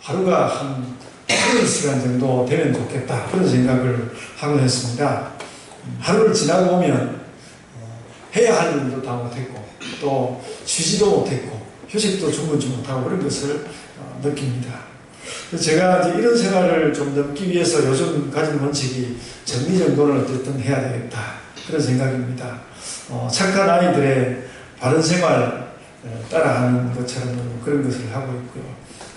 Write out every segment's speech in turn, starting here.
하루가 한 8시간 정도 되면 좋겠다, 그런 생각을 하고 했습니다. 하루를 지나고 보면 해야 할 일도 다 못했고 또 쉬지도 못했고 휴식도 충분치 못하고 그런 것을 느낍니다. 제가 이제 이런 생활을 좀 넘기 위해서 요즘 가진 원칙이 정리정돈을 어쨌든 해야 되겠다, 그런 생각입니다. 착한 아이들의 바른 생활 따라하는 것처럼 그런 것을 하고 있고요.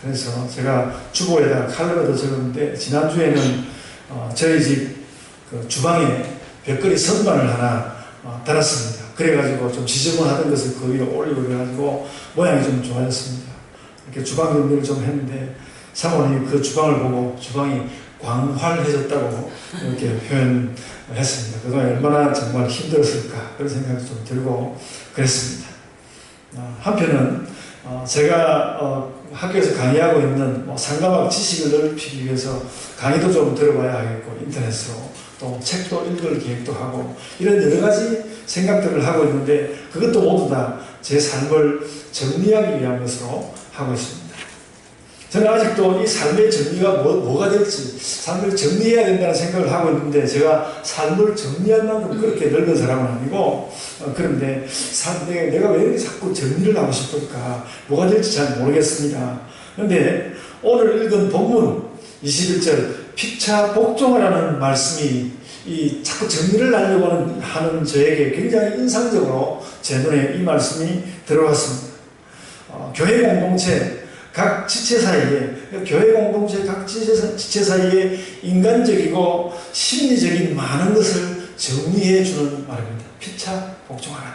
그래서 제가 주보에다가 칼럼에도 적었는데, 지난주에는 저희 집 그 주방에 벽걸이 선반을 하나 달았습니다. 그래가지고 좀 지저분하던 것을 그 위에 올리고 그래가지고 모양이 좀 좋아졌습니다. 이렇게 주방 정리를 좀 했는데 사모님이 그 주방을 보고 주방이 광활해졌다고 이렇게 표현했습니다. 그동안 얼마나 정말 힘들었을까, 그런 생각이 좀 들고 그랬습니다. 한편은 제가 학교에서 강의하고 있는 상가막 지식을 넓히기 위해서 강의도 좀 들어봐야 하겠고, 인터넷으로 또 책도 읽을 계획도 하고, 이런 여러 가지 생각들을 하고 있는데, 그것도 모두 다 제 삶을 정리하기 위한 것으로 하고 있습니다. 저는 아직도 이 삶의 정리가 뭐가 될지, 삶을 정리해야 된다는 생각을 하고 있는데, 제가 삶을 정리할 만큼 그렇게 늙은 사람은 아니고, 그런데 내가 왜 이렇게 자꾸 정리를 하고 싶을까, 뭐가 될지 잘 모르겠습니다. 그런데 오늘 읽은 본문 21절 피차 복종하라는 말씀이 자꾸 정리를 하려고 하는 저에게 굉장히 인상적으로 제 눈에 이 말씀이 들어왔습니다. 교회 공동체 각 지체 사이에, 교회 공동체 각 지체 사이에 인간적이고 심리적인 많은 것을 정리해 주는 말입니다. 피차 복종하라.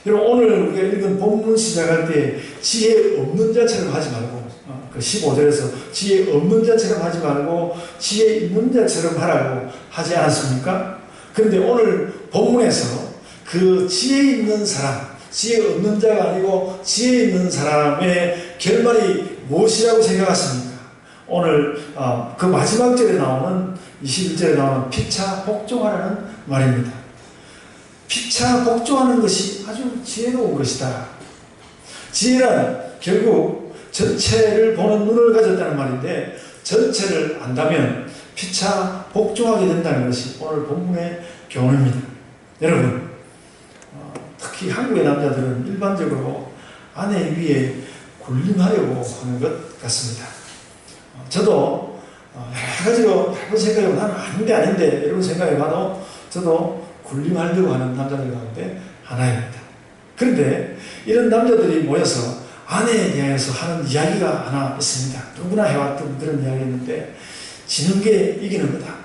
여러분, 오늘 우리가 읽은 본문 시작할 때 지혜 없는 자처럼 하지 말고, 그 15절에서 지혜 없는 자처럼 하지 말고 지혜 있는 자처럼 하라고 하지 않았습니까? 그런데 오늘 본문에서 그 지혜 있는 사람, 지혜 없는 자가 아니고 지혜 있는 사람의 결말이 무엇이라고 생각하십니까? 오늘 그 마지막 절에 나오는 21절에 나오는 피차 복종하라는 말입니다. 피차 복종하는 것이 아주 지혜로운 것이다. 지혜란 결국 전체를 보는 눈을 가졌다는 말인데, 전체를 안다면 피차 복종하게 된다는 것이 오늘 본문의 교훈입니다. 여러분, 특히 한국의 남자들은 일반적으로 아내 위에 군림하려고 하는 것 같습니다. 저도 여러 가지로 해본 생각이 나는 아닌데 이런 생각해봐도 저도 군림하려고 하는 남자들 가운데 하나입니다. 그런데 이런 남자들이 모여서 아내에 대해서 하는 이야기가 하나 있습니다. 누구나 해왔던 그런 이야기였는데, 지는 게 이기는 거다,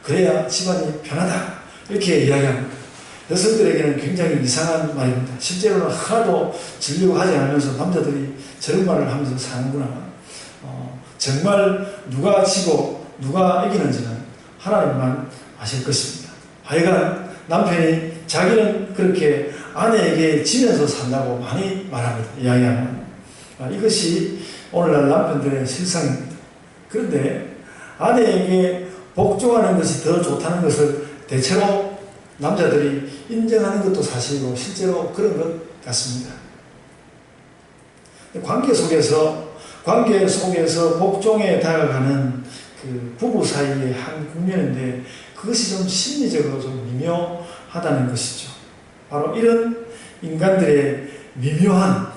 그래야 집안이 편하다, 이렇게 이야기합니다. 여성들에게는 굉장히 이상한 말입니다. 실제로는 하나도 지려고 하지 않으면서 남자들이 저런 말을 하면서 사는구나. 정말 누가 지고 누가 이기는지는 하나님만 아실 것입니다. 하여간 남편이 자기는 그렇게 아내에게 지면서 산다고 많이 말합니다. 이야기하면. 이것이 오늘날 남편들의 실상입니다. 그런데 아내에게 복종하는 것이 더 좋다는 것을 대체로 남자들이 인정하는 것도 사실이고 실제로 그런 것 같습니다. 관계 속에서 복종에 다가가는 그 부부 사이의 한 국면인데, 그것이 좀 심리적으로 좀 미묘하다는 것이죠. 바로 이런 인간들의 미묘한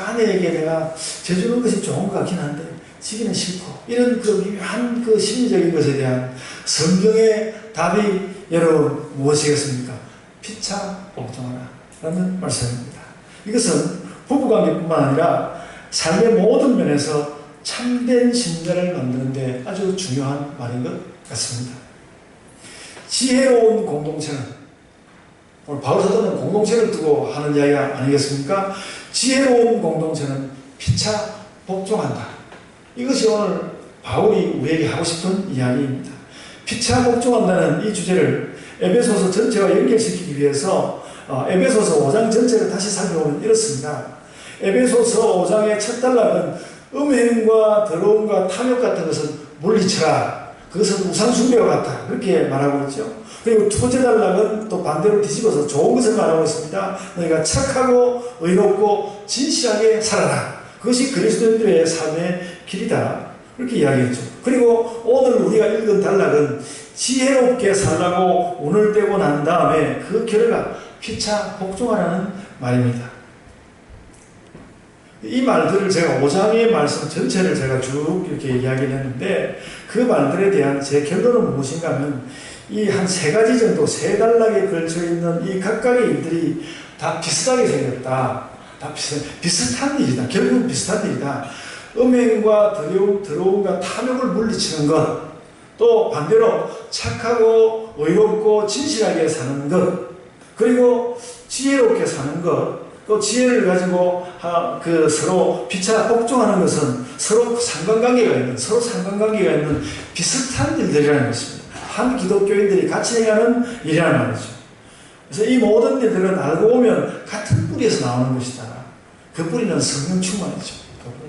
아내에게 내가 재주는 것이 좋은 것 같긴 한데 지기는 싫고, 이런 그 미묘한 그 심리적인 것에 대한 성경의 답이 여러분 무엇이겠습니까? 피차 복종하라 라는 말씀입니다. 이것은 부부관계뿐만 아니라 삶의 모든 면에서 참된 신자를 만드는 데 아주 중요한 말인 것 같습니다. 지혜로운 공동체는, 오늘 바울 사도는 공동체를 두고 하는 이야기가 아니겠습니까? 지혜로운 공동체는 피차 복종한다. 이것이 오늘 바울이 우리에게 하고 싶은 이야기입니다. 피차 복종한다는 이 주제를 에베소서 전체와 연결시키기 위해서 에베소서 5장 전체를 다시 살펴보면 이렇습니다. 에베소서 5장의 첫 단락은 음행과 더러움과 탐욕 같은 것은 물리쳐라, 그것은 우상숭배와 같다, 그렇게 말하고 있죠. 그리고 두 번째 단락은 또 반대로 뒤집어서 좋은 것을 말하고 있습니다. 너희가 착하고 의롭고 진실하게 살아라, 그것이 그리스도인들의 삶의 길이다. 그렇게 이야기했죠. 그리고 오늘 우리가 읽은 단락은 지혜롭게 살라고 운을 떼고 난 다음에 그 결과 피차 복종하라는 말입니다. 이 말들을 제가 5장의 말씀 전체를 제가 쭉 이렇게 이야기를 했는데 그 말들에 대한 제 결론은 무엇인가 하면 이 한 3가지 정도 3단락에 걸쳐 있는 이 각각의 일들이 다 비슷하게 생겼다. 다 비슷한 일이다. 결국은 비슷한 일이다. 음행과 더러움과 탐욕을 물리치는 것, 또 반대로 착하고 의롭고 진실하게 사는 것, 그리고 지혜롭게 사는 것, 또 지혜를 가지고 서로 피차 복종하는 것은 서로 상관관계가 있는 비슷한 일들이라는 것입니다. 한 기독교인들이 같이 해가는 일이라는 말이죠. 그래서 이 모든 일들은 알고 보면 같은 뿌리에서 나오는 것이다. 그 뿌리는 성령 충만이죠.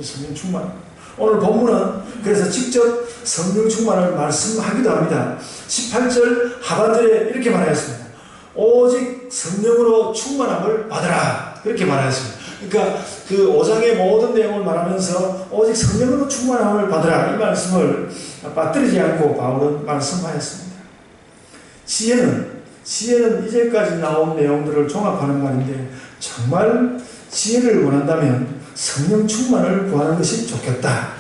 성령 충만. 오늘 본문은 그래서 직접 성령 충만을 말씀하기도 합니다. 18절 하반절에 이렇게 말하였습니다. 오직 성령으로 충만함을 받으라. 그렇게 말하였습니다. 그러니까 그 5장의 모든 내용을 말하면서 오직 성령으로 충만함을 받으라. 이 말씀을 빠뜨리지 않고 바울은 말씀하였습니다. 지혜는 이제까지 나온 내용들을 종합하는 말인데 정말 지혜를 원한다면 성령 충만을 구하는 것이 좋겠다.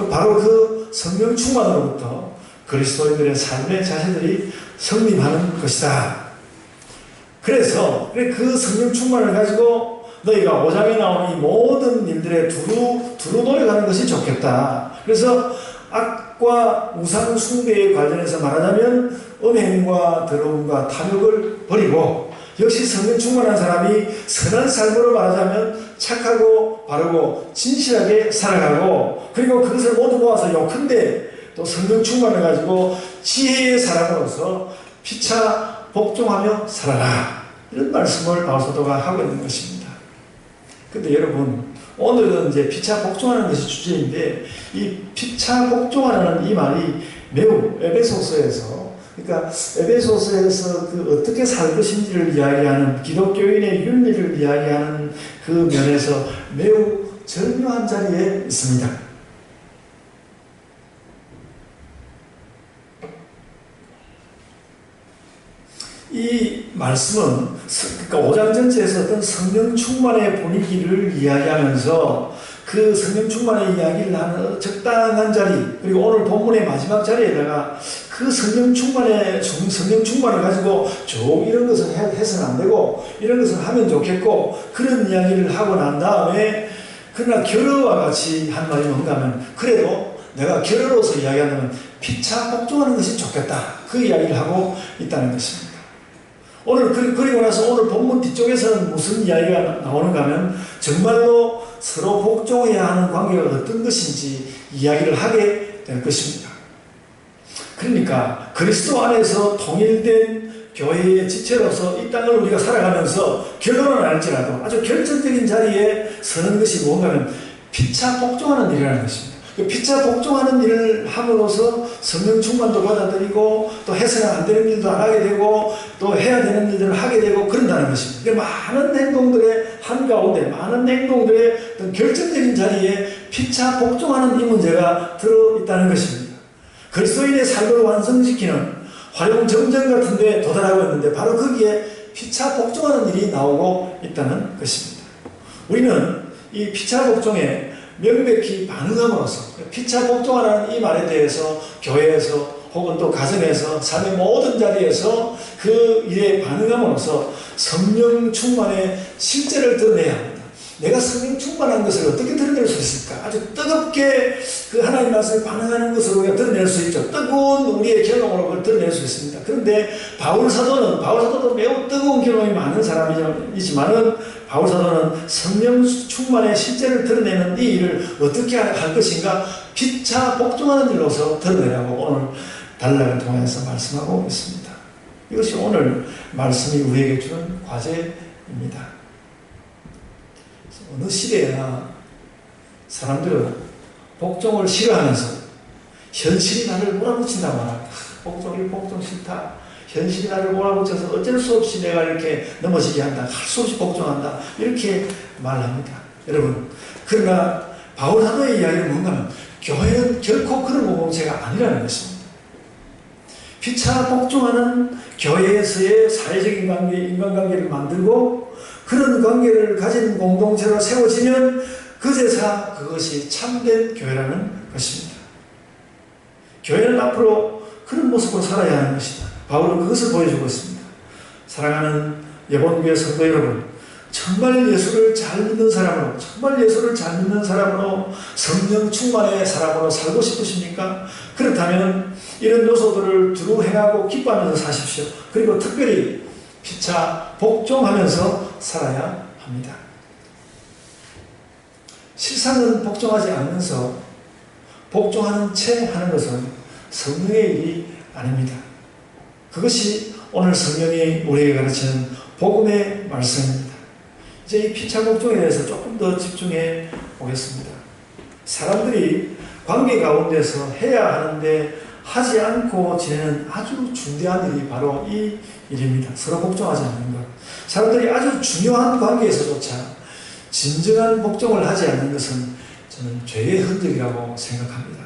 바로 그 성령 충만으로부터 그리스도인들의 삶의 자세들이 성립하는 것이다. 그래서 그 성령 충만을 가지고 너희가 5장에 나오는 이 모든 일들에 두루 노력하는 것이 좋겠다. 그래서 악과 우상 숭배에 관련해서 말하자면 음행과 더러움과 탐욕을 버리고 역시 성령 충만한 사람이 선한 삶으로 말하자면 착하고 바르고 진실하게 살아가고 그리고 그것을 모두 모아서 욕한데 또 성령 충만을 가지고 지혜의 사람으로서 피차 복종하며 살아라. 이런 말씀을 바울 사도가 하고 있는 것입니다. 근데 여러분, 오늘은 이제 피차 복종하는 것이 주제인데 이 피차 복종하는 이 말이 매우 에베소서에서 그러니까 에베소서에서 그 어떻게 살 것인지를 이야기하는 기독교인의 윤리를 이야기하는 그 면에서 매우 절묘한 자리에 있습니다. 이 말씀은 그러니까 5장 전체에서 어떤 성령 충만의 분위기를 이야기하면서 그 성령 충만의 이야기를 하는 적당한 자리 그리고 오늘 본문의 마지막 자리에다가 그 성령 충만을 가지고 이런 것을 해서는 안 되고 이런 것을 하면 좋겠고 그런 이야기를 하고 난 다음에 그러나 결어와 같이 한 말이 뭔가 하면 그래도 내가 결어로서 이야기한다면 피차 복종하는 것이 좋겠다. 그 이야기를 하고 있다는 것입니다. 오늘 그리고 나서 오늘 본문 뒤쪽에서는 무슨 이야기가 나오는가 하면 정말로 서로 복종해야 하는 관계가 어떤 것인지 이야기를 하게 될 것입니다. 그러니까 그리스도 안에서 통일된 교회의 지체로서 이 땅을 우리가 살아가면서 결론은 알지라도 아주 결정적인 자리에 서는 것이 뭔가 하면 피차 복종하는 일이라는 것입니다. 피차 복종하는 일을 함으로써 성령 충만도 받아들이고 또 해서는 안 되는 일도 안 하게 되고 또 해야 되는 일들을 하게 되고 그런다는 것입니다. 많은 행동들의 한가운데 많은 행동들의 어떤 결정적인 자리에 피차 복종하는 이 문제가 들어있다는 것입니다. 그리스도인의 삶을 완성시키는 활용 정전 같은 데 도달하고 있는데 바로 거기에 피차 복종하는 일이 나오고 있다는 것입니다. 우리는 이 피차 복종에 명백히 반응함으로써 피차 복종하라는 이 말에 대해서 교회에서 혹은 또 가정에서 삶의 모든 자리에서 그 일에 반응함으로써 성령 충만의 실제를 드러내야 합니다. 내가 성령 충만한 것을 어떻게 드러낼 수 있을까? 아주 뜨겁게 그 하나님 말씀에 반응하는 것으로 우리가 드러낼 수 있죠. 뜨거운 우리의 경험으로 그걸 드러낼 수 있습니다. 그런데 바울 사도도 매우 뜨거운 경험이 많은 사람이지만은 바울 사도는 성령 충만의 실제를 드러내는 이 일을 어떻게 할 것인가? 피차 복종하는 일로서 드러내라고 오늘 단락을 통해서 말씀하고 있습니다. 이것이 오늘 말씀이 우리에게 주는 과제입니다. 어느 시대에나 사람들은 복종을 싫어하면서 현실이 나를 몰아붙인다고 말합니다. 복종 싫다. 현실이 나를 몰아붙여서 어쩔 수 없이 내가 이렇게 넘어지게 한다. 할 수 없이 복종한다. 이렇게 말합니다. 여러분, 그러나 바울 사도의 이야기는 뭔가 하면 교회는 결코 그런 공동체가 아니라는 것입니다. 피차 복종하는 교회에서의 사회적인 관계, 인간관계를 만들고 그런 관계를 가진 공동체로 세워지면 그제서 그것이 참된 교회라는 것입니다. 교회는 앞으로 그런 모습으로 살아야 하는 것이다. 바울은 그것을 보여주고 있습니다. 사랑하는 예본교회 성도 여러분, 정말 예수를 잘 믿는 사람으로, 정말 예수를 잘 믿는 사람으로, 성령 충만의 사람으로 살고 싶으십니까? 그렇다면 이런 요소들을 두루 행하고 기뻐하면서 사십시오. 그리고 특별히 피차 복종하면서 살아야 합니다. 실상은 복종하지 않으면서 복종하는 채 하는 것은 성령의 일이 아닙니다. 그것이 오늘 성령이 우리에게 가르치는 복음의 말씀입니다. 이제 이 피차 복종에 대해서 조금 더 집중해 보겠습니다. 사람들이 관계 가운데서 해야 하는데 하지 않고 지내는 아주 중대한 일이 바로 이 일입니다. 서로 복종하지 않는 것. 사람들이 아주 중요한 관계에서조차 진정한 복종을 하지 않는 것은 저는 죄의 흔적이라고 생각합니다.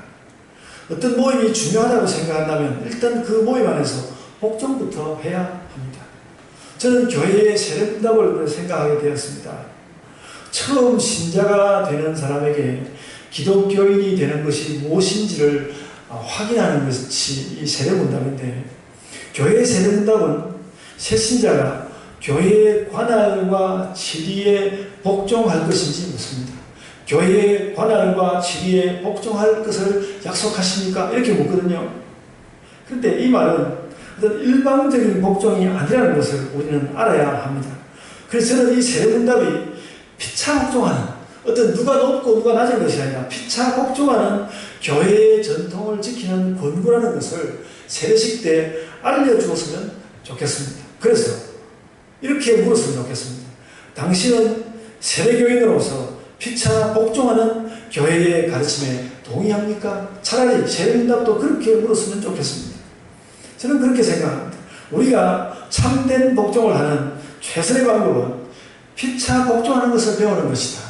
어떤 모임이 중요하다고 생각한다면 일단 그 모임 안에서 복종부터 해야 합니다. 저는 교회의 세례문답을 생각하게 되었습니다. 처음 신자가 되는 사람에게 기독교인이 되는 것이 무엇인지를 확인하는 것이 이 세례문답인데, 교회의 세례문답은 새 신자가 교회의 관할과 지리에 복종할 것인지 묻습니다. 교회의 관할과 지리에 복종할 것을 약속하십니까? 이렇게 묻거든요. 그런데 이 말은 어떤 일방적인 복종이 아니라는 것을 우리는 알아야 합니다. 그래서 저는 이 세례문답이 피차 복종하는, 어떤 누가 높고 누가 낮은 것이 아니라 피차 복종하는 교회의 전통을 지키는 권고라는 것을 세례식 때 알려주었으면 좋겠습니다. 그래서 이렇게 물었으면 좋겠습니다. 당신은 세례교인으로서 피차 복종하는 교회의 가르침에 동의합니까? 차라리 세례문답도 그렇게 물었으면 좋겠습니다. 저는 그렇게 생각합니다. 우리가 참된 복종을 하는 최선의 방법은 피차 복종하는 것을 배우는 것이다.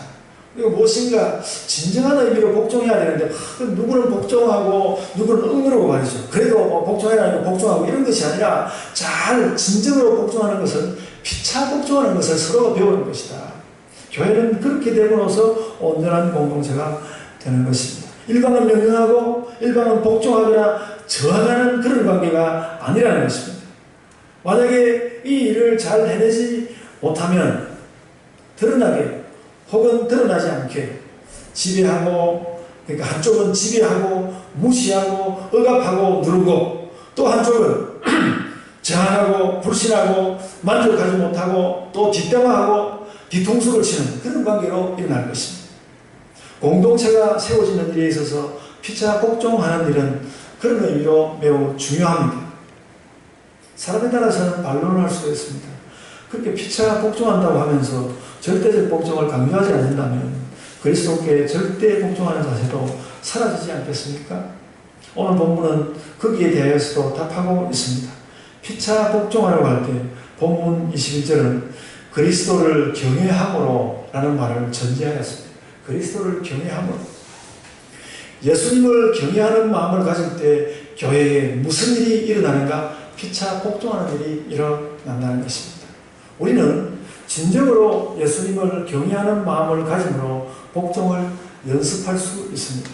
그리고 무엇인가 진정한 의미로 복종해야 되는데 누구는 복종하고 누구는 응으로 말이죠. 그래도 복종해라 복종하고 이런 것이 아니라 잘 진정으로 복종하는 것은 피차 복종하는 것을 서로 배우는 것이다. 교회는 그렇게 되고 나서 온전한 공동체가 되는 것입니다. 일방은 명령하고 일방은 복종하거나 저항하는 그런 관계가 아니라는 것입니다. 만약에 이 일을 잘 해내지 못하면 드러나게 혹은 드러나지 않게 지배하고, 그러니까 한쪽은 지배하고 무시하고 억압하고 누르고, 또 한쪽은 저항하고 불신하고 만족하지 못하고 또 뒷담화하고 뒤통수를 치는 그런 관계로 일어날 것입니다. 공동체가 세워지는 일에 있어서 피차 복종하는 일은 그런 의미로 매우 중요합니다. 사람에 따라서는 반론을 할 수도 있습니다. 그렇게 피차 복종한다고 하면서 절대적 복종을 강조하지 않는다면 그리스도께 절대 복종하는 자세도 사라지지 않겠습니까? 오늘 본문은 거기에 대해서도 답하고 있습니다. 피차 복종하라고 할 때 본문 21절은 그리스도를 경외함으로 라는 말을 전제하였습니다. 그리스도를 경외함으로. 예수님을 경외하는 마음을 가질 때 교회에 무슨 일이 일어나는가? 피차 복종하는 일이 일어난다는 것입니다. 우리는 진정으로 예수님을 경외하는 마음을 가짐으로 복종을 연습할 수 있습니다.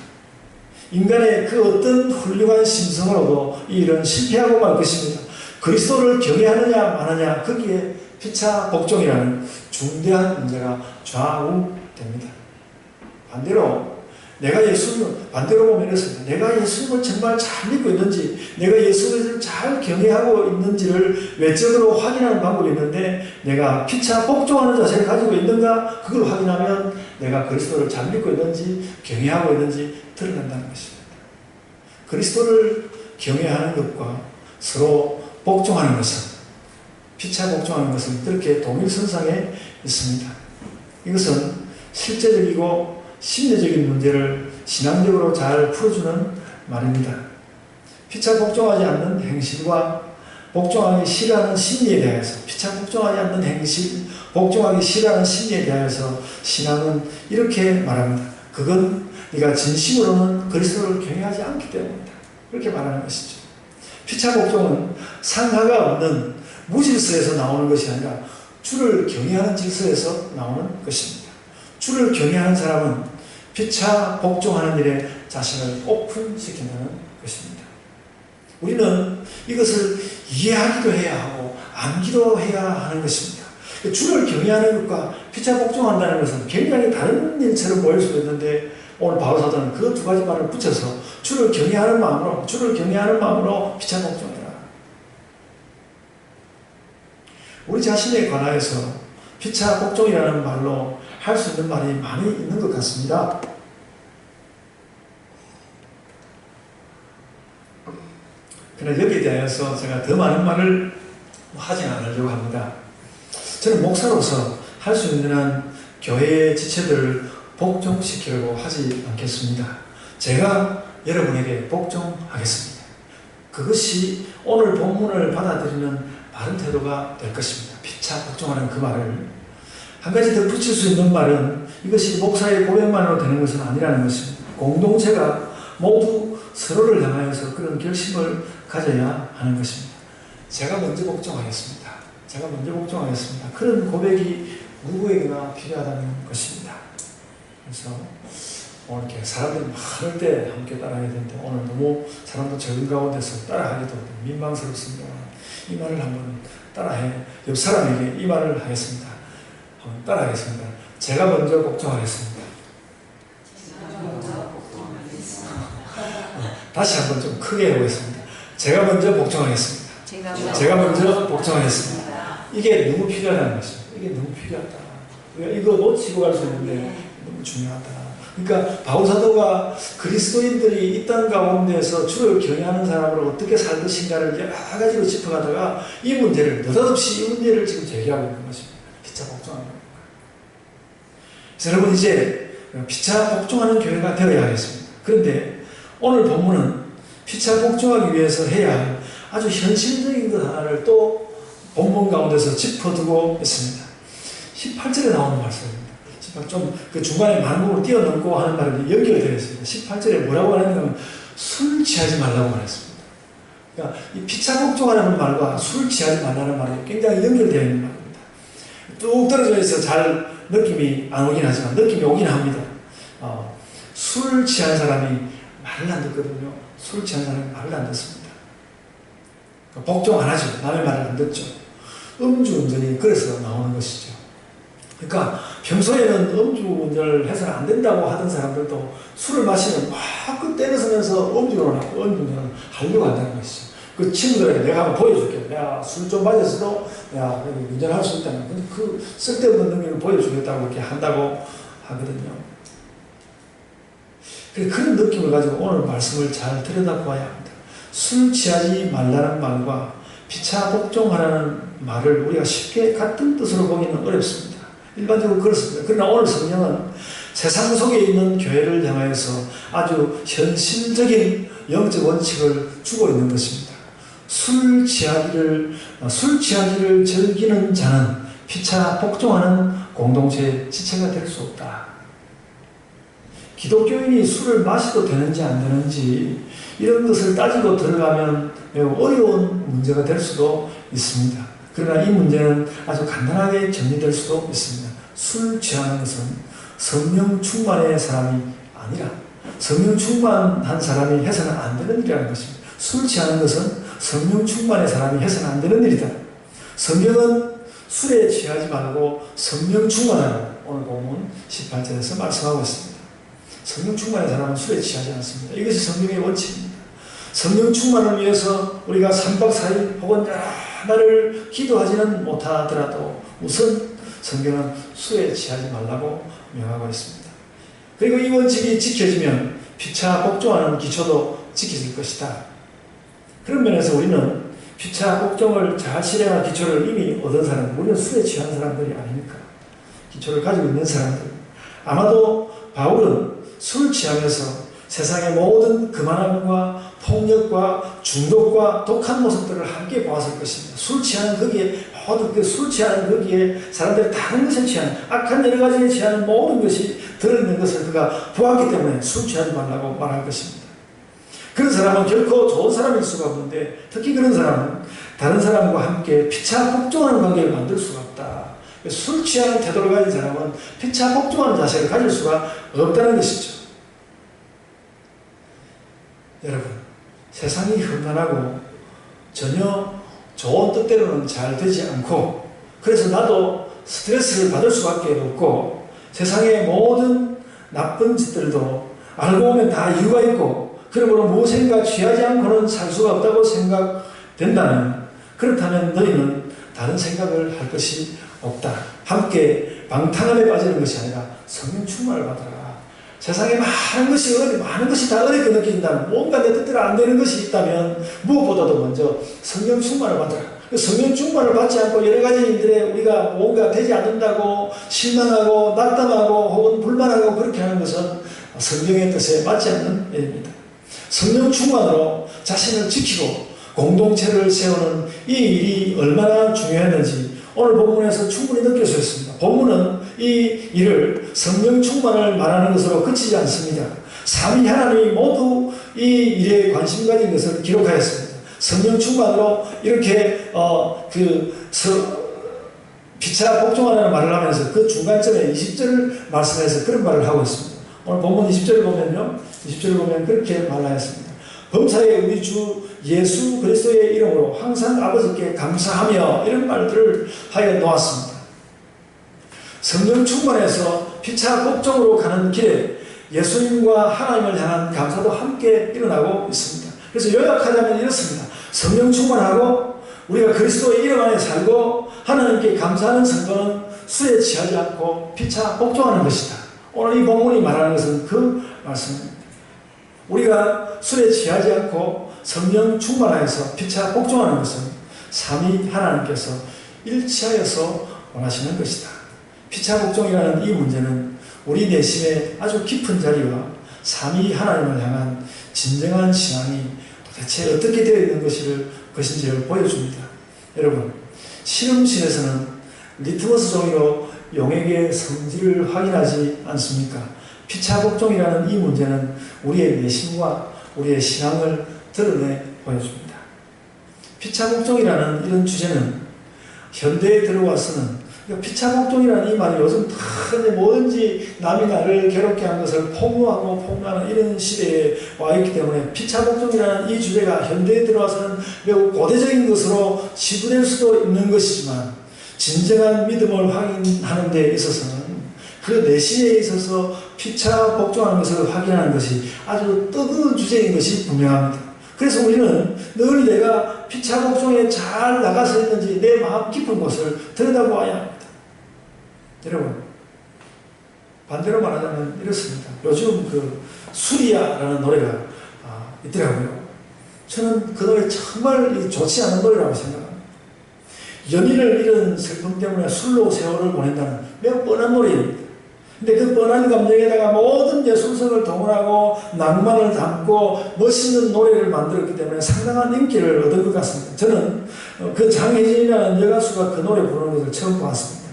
인간의 그 어떤 훌륭한 심성으로도 이 일은 실패하고 말 것입니다. 그리스도를 경외하느냐 마느냐, 거기에 피차 복종이라는 중대한 문제가 좌우됩니다. 반대로 내가 예수님을, 반대로 보면 이렇습니다. 내가 예수님을 정말 잘 믿고 있는지, 내가 예수님을 잘 경외하고 있는지를 외적으로 확인하는 방법이 있는데, 내가 피차 복종하는 자세를 가지고 있는가? 그걸 확인하면 내가 그리스도를 잘 믿고 있는지 경외하고 있는지 드러난다는 것입니다. 그리스도를 경외하는 것과 서로 복종하는 것은, 피차 복종하는 것은 그렇게 동일선상에 있습니다. 이것은 실제적이고 심리적인 문제를 신앙적으로 잘 풀어주는 말입니다. 피차 복종하지 않는 행실과 복종하기 싫어하는 심리에 대해서, 피차 복종하지 않는 행실, 복종하기 싫어하는 심리에 대해서 신앙은 이렇게 말합니다. 그건 네가 진심으로는 그리스도를 경외하지 않기 때문이다. 그렇게 말하는 것이죠. 피차 복종은 상하가 없는 무질서에서 나오는 것이 아니라 주를 경외하는 질서에서 나오는 것입니다. 주를 경외하는 사람은 피차 복종하는 일에 자신을 오픈시킨다는 것입니다. 우리는 이것을 이해하기도 해야 하고 암기도 해야 하는 것입니다. 주를 경외하는 것과 피차 복종한다는 것은 굉장히 다른 일처럼 보일 수 있는데 오늘 바울 사도는 그 두 가지 말을 붙여서 주를 경외하는 마음으로 피차 복종해라. 우리 자신에 관하여서 피차 복종이라는 말로 할 수 있는 말이 많이 있는 것 같습니다. 그러나 여기에 대해서 제가 더 많은 말을 하지는 않으려고 합니다. 저는 목사로서 할 수 있는 한 교회의 지체들을 복종시키려고 하지 않겠습니다. 제가 여러분에게 복종하겠습니다. 그것이 오늘 본문을 받아들이는 바른 태도가 될 것입니다. 피차 복종하는 그 말을 한 가지 더 붙일 수 있는 말은 이것이 목사의 고백만으로 되는 것은 아니라는 것입니다. 공동체가 모두 서로를 향하여서 그런 결심을 가져야 하는 것입니다. 제가 먼저 복종하겠습니다. 그런 고백이 누구에게나 필요하다는 것입니다. 그래서 오늘 이렇게 사람들이 많을 때 함께 따라야 되는데 오늘 너무 사람도 적은 가운데서 따라하기도 민망스럽습니다. 이 말을 한번 옆 사람에게 이 말을 하겠습니다. 한번 따라하겠습니다. 제가 먼저 복종하겠습니다. 다시 한번 좀 크게 해보겠습니다. 제가 먼저 복종하겠습니다. 이게 너무 필요하다는 것입니다. 이게 너무 필요하다. 우리가 이거 놓치고 갈 수 있는데 너무 중요하다. 그러니까 바울 사도가 그리스도인들이 이 땅 가운데서 주를 경외하는 사람으로 어떻게 살 것인가를 여러 가지로 짚어가다가 이 문제를 느닷없이 이 문제를 지금 제기하고 있는 것입니다. 피차 복종하는 겁니다. 그래서 여러분 이제 피차 복종하는 교회가 되어야 하겠습니다. 그런데 오늘 본문은 피차 복종하기 위해서 해야 할 아주 현실적인 것 하나를 또 본문 가운데서 짚어두고 있습니다. 18절에 나오는 말씀입니다. 좀 그 중간에 많은 부분을 뛰어넘고 하는 말이 연결되어 있습니다. 18절에 뭐라고 하냐면 술 취하지 말라고 말했습니다. 그러니까 이 피차 복종하는 말과 술 취하지 말라는 말이 굉장히 연결되어 있는 말입니다. 뚝 떨어져 있어 잘 느낌이 안 오긴 하지만 느낌이 오긴 합니다. 술 취한 사람이 말을 안 듣거든요. 술 취한 사람이 말을 안 듣습니다. 그러니까 복종 안 하죠. 남의 말을 안 듣죠. 음주운전이 그래서 나오는 것이죠. 그러니까 평소에는 음주운전을 해서는 안 된다고 하던 사람들도 술을 마시면 막 때려서면서 음주운전을 하려고 한다는 것이죠. 그 친구들에게 내가 한번 보여줄게. 내가 술 좀 마셨어도 내가 운전할 수 있다는 근데 그 쓸데없는 능력을 보여주겠다고 이렇게 한다고 하거든요. 그런 느낌을 가지고 오늘 말씀을 잘 들여다보아야 합니다. 술 취하지 말라는 말과 피차 복종하라는 말을 우리가 쉽게 같은 뜻으로 보기는 어렵습니다. 일반적으로 그렇습니다. 그러나 오늘 성경은 세상 속에 있는 교회를 향하여서 아주 현실적인 영적 원칙을 주고 있는 것입니다. 술 취하기를 즐기는 자는 피차 복종하는 공동체의 지체가 될 수 없다. 기독교인이 술을 마셔도 되는지 안 되는지 이런 것을 따지고 들어가면 매우 어려운 문제가 될 수도 있습니다. 그러나 이 문제는 아주 간단하게 정리될 수도 있습니다. 술 취하는 것은 성령 충만의 사람이 아니라 성령 충만한 사람이 해서는 안 되는 일이라는 것입니다. 술 취하는 것은 성령 충만의 사람이 해서는 안 되는 일이다. 성경은 술에 취하지 말고 성령 충만하라고 오늘 본문 18절에서 말씀하고 있습니다. 성령 충만의 사람은 술에 취하지 않습니다. 이것이 성령의 원칙입니다. 성령 충만을 위해서 우리가 3박 4일 혹은 여러 날을 기도하지는 못하더라도 우선 성경은 술에 취하지 말라고 명하고 있습니다. 그리고 이 원칙이 지켜지면 피차 복종하는 기초도 지켜질 것이다. 그런 면에서 우리는 피차 복종을 잘 실행한 기초를 이미 얻은 사람, 우리는 술에 취한 사람들이 아닙니까? 기초를 가지고 있는 사람들. 아마도 바울은 술 취하면서 세상의 모든 거만함과 폭력과 중독과 독한 모습들을 함께 보았을 것입니다. 술 취하는 거기에 모두 그 술 취하는 거기에 사람들이 다른 것에 취하는 악한 여러 가지에 취하는 모든 것이 들어있는 것을 그가 보았기 때문에 술 취하지 말라고 말할 것입니다. 그런 사람은 결코 좋은 사람일 수가 없는데 특히 그런 사람은 다른 사람과 함께 피차 복종하는 관계를 만들 수가 없다. 술 취하는 태도를 가진 사람은 피차 복종하는 자세를 가질 수가 없다는 것이죠. 여러분, 세상이 험난하고 전혀 좋은 뜻대로는 잘 되지 않고 그래서 나도 스트레스를 받을 수밖에 없고 세상의 모든 나쁜 짓들도 알고 보면 다 이유가 있고 그러므로 무엇인가 취하지 않고는 살 수가 없다고 생각된다면 그렇다면 너희는 다른 생각을 할 것이 없다. 함께 방탕함에 빠지는 것이 아니라 성령 충만을 받아라. 세상에 많은 것이 다 어렵게 느껴진다면 뭔가 내 뜻대로 안 되는 것이 있다면 무엇보다도 먼저 성령 충만을 받아라. 성령 충만을 받지 않고 여러 가지 일들에 우리가 뭔가 되지 않는다고 실망하고 낙담하고 혹은 불만하고 그렇게 하는 것은 성령의 뜻에 맞지 않는 일입니다. 성령 충만으로 자신을 지키고 공동체를 세우는 이 일이 얼마나 중요했는지 오늘 본문에서 충분히 느낄 수 있습니다. 본문은 이 일을 성령 충만을 말하는 것으로 그치지 않습니다. 삼위 하나님이 모두 이 일에 관심 가진 것을 기록하였습니다. 성령 충만으로 이렇게 피차 복종하라는 말을 하면서 그 중간점에 20절을 말씀해서 그런 말을 하고 있습니다. 오늘 본문 20절을 보면 그렇게 말하였습니다. 범사에 우리 주 예수 그리스도의 이름으로 항상 아버지께 감사하며 이런 말들을 하여 놓았습니다. 성령 충만해서 피차 복종으로 가는 길에 예수님과 하나님을 향한 감사도 함께 일어나고 있습니다. 그래서 요약하자면 이렇습니다. 성령 충만하고 우리가 그리스도의 이름 안에 살고 하나님께 감사하는 성도는 술에 취하지 않고 피차 복종하는 것이다. 오늘 이 본문이 말하는 것은 그 말씀입니다. 우리가 술에 취하지 않고 성령 충만하여서 피차 복종하는 것은 삼위 하나님께서 일치하여서 원하시는 것이다. 피차 복종이라는 이 문제는 우리 내심의 아주 깊은 자리와 삼위 하나님을 향한 진정한 신앙이 도대체 어떻게 되어 있는 것인지를 보여줍니다. 여러분, 실험실에서는 리트머스 종이로 용액의 성질을 확인하지 않습니까? 피차 복종이라는 이 문제는 우리의 내심과 우리의 신앙을 드러내 보여줍니다. 피차 복종이라는 이런 주제는 현대에 들어와서는 피차 복종이라는 이 말이 요즘 다 뭐든지 남이 나를 괴롭게 한 것을 폭로하는 이런 시대에 와 있기 때문에 피차 복종이라는 이 주제가 현대에 들어와서는 매우 고대적인 것으로 치부될 수도 있는 것이지만 진정한 믿음을 확인하는 데 있어서는 그 내심에 있어서 피차 복종하는 것을 확인하는 것이 아주 뜨거운 주제인 것이 분명합니다. 그래서 우리는 늘 내가 피차 복종에 잘 나가서 있는지 내 마음 깊은 곳을 들여다보아야 합니다. 여러분, 반대로 말하자면 이렇습니다. 요즘 그 수리야라는 노래가 있더라고요. 저는 그 노래 정말 좋지 않은 노래라고 생각합니다. 연인을 잃은 슬픔 때문에 술로 세월을 보낸다는 매우 뻔한 노래입니다. 근데 그 뻔한 감정에다가 모든 예술성을 동원하고 낭만을 담고 멋있는 노래를 만들었기 때문에 상당한 인기를 얻은 것 같습니다. 저는 그 장혜진이라는 여가수가 그 노래 부르는 것을 처음 봤습니다.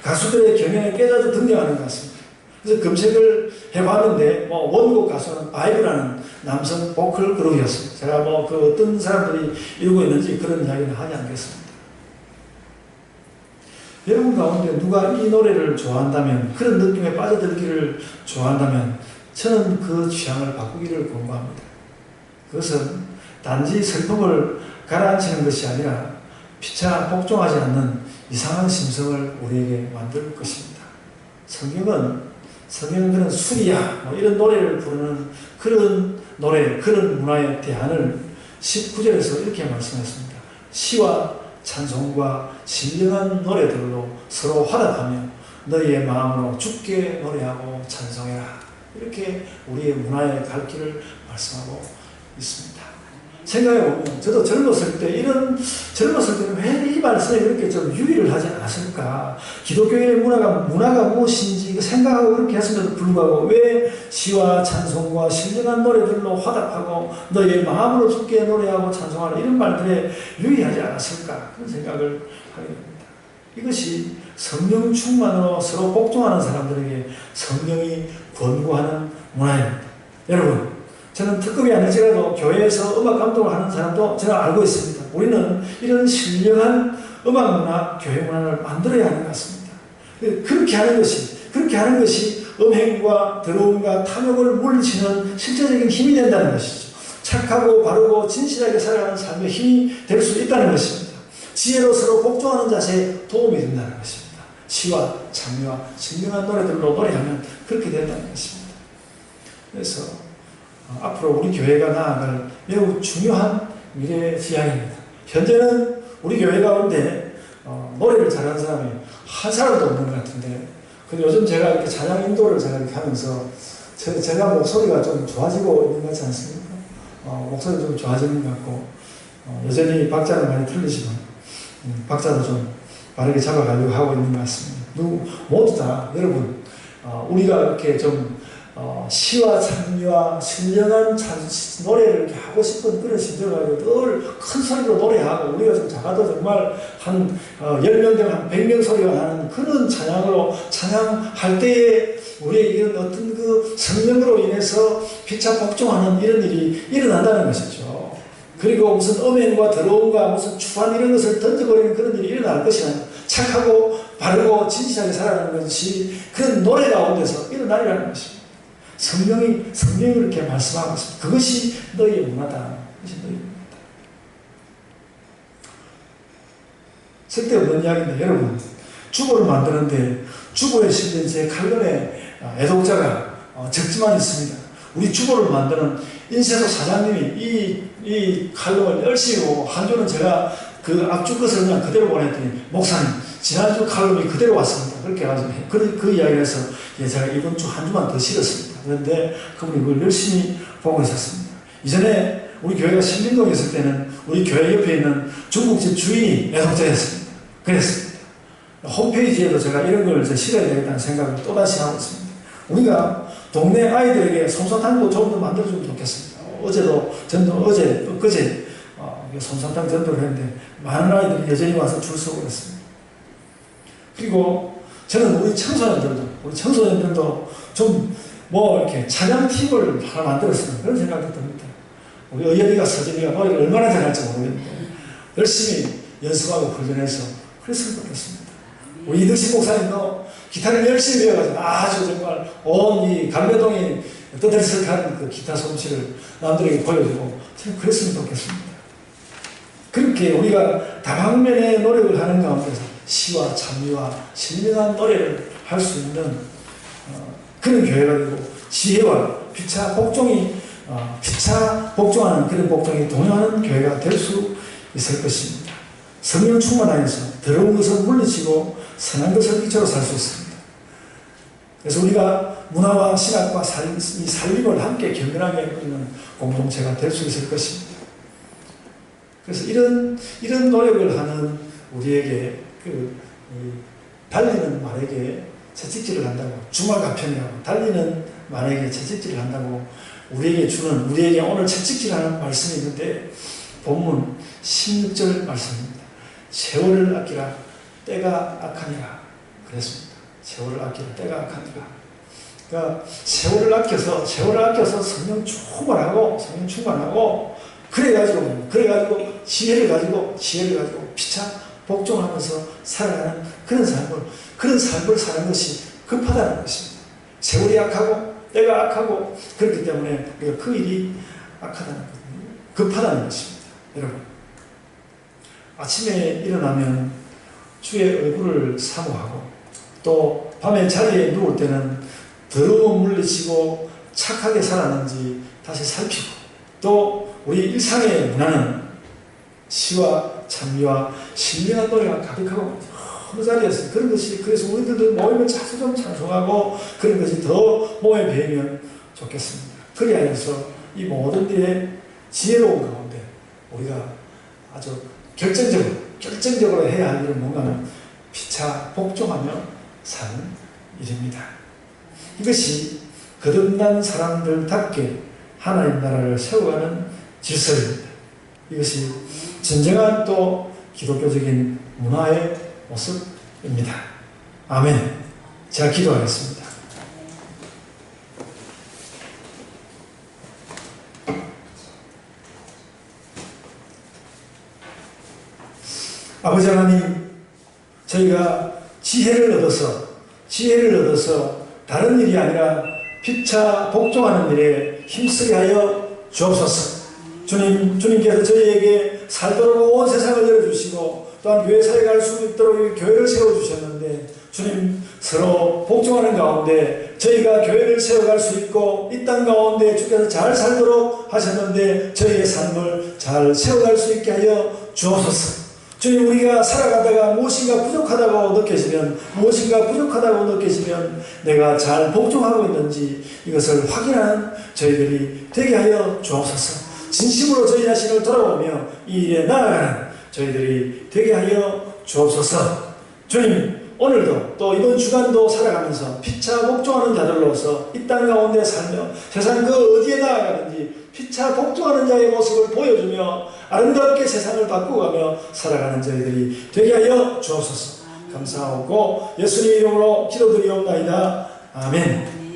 가수들의 경연에 깨자주 등장하는 것 같습니다. 그래서 검색을 해봤는데 원곡 가수는 바이브라는 남성 보컬 그룹이었습니다. 제가 그 어떤 사람들이 이루고 있는지 그런 이야기는 하지 않겠습니다. 여러분 가운데 누가 이 노래를 좋아한다면, 그런 느낌에 빠져들기를 좋아한다면 저는 그 취향을 바꾸기를 권고합니다. 그것은 단지 슬픔을 가라앉히는 것이 아니라 피차 복종하지 않는 이상한 심성을 우리에게 만들 것입니다. 성경은 그런 수리야 이런 노래를 부르는 그런 노래, 그런 문화의 대안을 19절에서 이렇게 말씀했습니다. 시와 찬송과 신령한 노래들로 서로 화답하며 너희의 마음으로 주께 노래하고 찬송해라. 이렇게 우리의 문화의 갈 길을 말씀하고 있습니다. 생각해보면 저도 젊었을 때는 왜 이 말씀에 그렇게 좀 유의를 하지 않았을까? 기독교의 문화가 무엇인지 생각하고 그렇게 했음에도 불구하고 왜 시와 찬송과 신령한 노래들로 화답하고 너희의 마음으로 주께 노래하고 찬송하라 이런 말들에 유의하지 않았을까? 그런 생각을 하게 됩니다. 이것이 성령 충만으로 서로 복종하는 사람들에게 성령이 권고하는 문화입니다. 여러분, 저는 특급이 아닐지라도 교회에서 음악 감독을 하는 사람도 제가 알고 있습니다. 우리는 이런 신령한 음악 문화, 교회 문화를 만들어야 하는 것 같습니다. 그렇게 하는 것이 음행과 더러움과 탐욕을 물리치는 실제적인 힘이 된다는 것이죠. 착하고 바르고 진실하게 살아가는 삶의 힘이 될 수 있다는 것입니다. 지혜로 서로 복종하는 자세에 도움이 된다는 것입니다. 시와 찬미와 신명한 노래들로 노래하면 그렇게 된다는 것입니다. 그래서 앞으로 우리 교회가 나아갈 매우 중요한 미래 지향입니다. 현재는 우리 교회 가운데 노래를 잘하는 사람이 한 사람도 없는 것 같은데, 근데 요즘 제가 이렇게 찬양 인도를 제가 이렇게 하면서 제가 목소리가 좀 좋아지고 있는 것 같지 않습니까? 목소리가 좀 좋아지는 것 같고, 여전히 박자는 많이 틀리지만 박자도 좀 바르게 잡아가려고 하고 있는 것 같습니다. 모두 다 여러분, 우리가 이렇게 좀 시와 찬미와 신령한 노래를 이렇게 하고 싶은 그런 심정을 가지고 늘 큰 소리로 노래하고, 우리가 좀 작아도 정말 한 10명 되면 한 100명 소리가 나는 그런 찬양으로 찬양할 때에 우리의 이런 어떤 그 성령으로 인해서 피차 복종하는 이런 일이 일어난다는 것이죠. 그리고 무슨 음행과 더러움과 무슨 추한 이런 것을 던져버리는 그런 일이 일어날 것이 아니라 착하고 바르고 진실하게 살아가는 것이 그런 노래 가운데서 일어나리라는 것입니다. 성령이 그렇게 말씀하고 있습니다. 그것이 너희의 문화다. 그것이 너희의 문화다. 쓸데없는 이야기인데, 여러분, 주보를 만드는데 주보에 실린 제 칼럼에 애독자가 적지만 있습니다. 우리 주보를 만드는 인쇄소 사장님이 이 칼럼을 열심히 보고, 한 주는 제가 그 앞주 것을 그냥 그대로 보냈더니, 목사님, 지난주 칼럼이 그대로 왔습니다. 그렇게 해가지고 그 이야기를 해서 제가 이번 주 한 주만 더 실었습니다. 그런데 그분이 그걸 열심히 보고 있었습니다. 이전에 우리 교회가 신림동에 있을 때는 우리 교회 옆에 있는 중국집 주인이 애독자였습니다. 그랬습니다. 홈페이지에도 제가 이런 걸 실어야 되겠다는 생각을 또다시 하고 있습니다. 우리가 동네 아이들에게 솜사탕도 좀 더 만들어주면 좋겠습니다. 어제도 엊그제 솜사탕 전도를 했는데 많은 아이들이 여전히 와서 줄 서고 있습니다. 그리고 저는 우리 청소년들도 좀 이렇게 찬양팀을 하나 만들었으면 그런 생각이 듭니다. 우리 의열이가 서진이가 머리를 얼마나 잘할지 모르겠는데 열심히 연습하고 훈련해서 그랬으면 좋겠습니다. 우리 이득식 목사님도 기타를 열심히 배워가지고 아주 정말 온 이 강매동이 떠들썩한 그 기타 솜씨를 남들에게 보여주고 그랬으면 좋겠습니다. 그렇게 우리가 다방면의 노력을 하는 가운데서 시와 찬미와 신명한 노래를 할 수 있는 그런 교회가 되고, 지혜와 피차 복종하는 그런 복종이 동요하는 교회가 될 수 있을 것입니다. 성령 충만하여서 더러운 것을 물리치고 선한 것을 빛으로 살 수 있습니다. 그래서 우리가 문화와 신학과 이 살림을 함께 격렬하게 누리는 공동체가 될 수 있을 것입니다. 그래서 이런 노력을 하는 우리에게 달리는 말에게 채찍질을 한다고, 주말 가편이라고 달리는 말에게 채찍질을 한다고 우리에게 오늘 채찍질하는 말씀이 있는데, 본문 16절 말씀입니다. 세월을 아끼라 때가 악하니라 그랬습니다. 세월을 아끼라 때가 악하니라. 그러니까 세월을 아껴서 성령 충만하고 그래가지고 지혜를 가지고 피차 복종하면서 살아가는 그런 삶을 사는 것이 급하다는 것입니다. 세월이 악하고 때가 악하고 그렇기 때문에 우리가 그 일이 급하다는 것입니다. 여러분, 아침에 일어나면 주의 얼굴을 사모하고, 또 밤에 자리에 누울 때는 더러움 물리치고 착하게 살았는지 다시 살피고, 또 우리 일상의 문화는 시와 찬미와 신명한 노래가 가득하고 어느 자리에서 그런 것이, 그래서 우리들도 모임을 자주 좀 찬송하고 그런 것이 더 몸에 배이면 좋겠습니다. 그리하여서 이 모든 일에 지혜로운 가운데 우리가 아주 결정적으로 해야 할 일은 뭔가는 피차 복종하며 사는 일입니다. 이것이 거듭난 사람들답게 하나님 나라를 세워가는 질서입니다. 이것이 진정한 또 기독교적인 문화의 모습입니다. 아멘. 제가 기도하겠습니다. 아버지 하나님, 저희가 지혜를 얻어서 다른 일이 아니라 피차 복종하는 일에 힘쓰게 하여 주옵소서. 주님께서 저희에게 살도록 온 세상을 열어주시고 또한 교회 사역에 갈 수 있도록 교회를 세워주셨는데, 주님, 서로 복종하는 가운데 저희가 교회를 세워갈 수 있고 이 땅 가운데 주께서 잘 살도록 하셨는데 저희의 삶을 잘 세워갈 수 있게 하여 주옵소서. 주님, 우리가 살아가다가 무엇인가 부족하다고 느끼시면 내가 잘 복종하고 있는지 이것을 확인하는 저희들이 되게 하여 주옵소서. 진심으로 저희 자신을 돌아보며 이 일에 나아가는 저희들이 되게 하여 주옵소서. 주님, 오늘도 또 이번 주간도 살아가면서 피차 복종하는 자들로서 이 땅 가운데 살며 세상 그 어디에 나아가든지 피차 복종하는 자의 모습을 보여주며 아름답게 세상을 바꾸어가며 살아가는 저희들이 되게 하여 주옵소서. 감사하고 예수님 이름으로 기도드리옵나이다. 아멘.